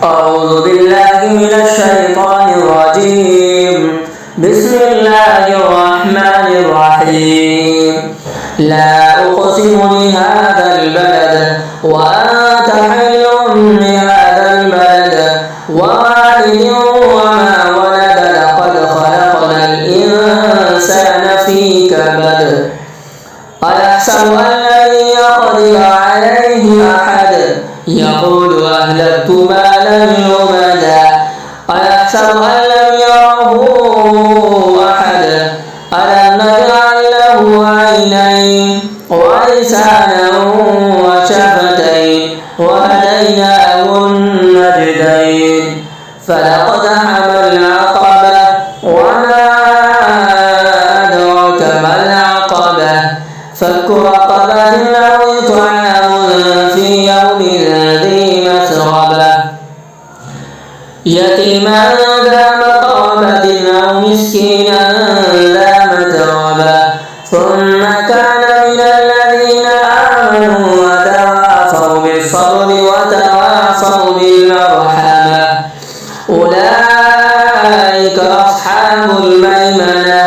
أعوذ بالله من الشيطان الرجيم. بسم الله الرحمن الرحيم. لا أقسم بهذا البلد وأنت حل بهذا البلد ووالد وما ولد لقد خلقنا الإنسان في كبد أيحسب أن لن يقدر عليه أحد يقول أهلكت مالا لبدا أيحسب أن لم يره أحد ألم نجعل له عينين ولسانا وشفتين وهديناه النجدين فلاقتحم العقبة وما أدراك ما العقبة فك رقبة أو إطعام في يوم ذي مسغبة يتيما ذا مقربة أو مسكينا ذا متربة ثم كان من الذين آمنوا وتواصوا بالصبر وتواصوا بالمرحمة أولئك أصحاب الميمنة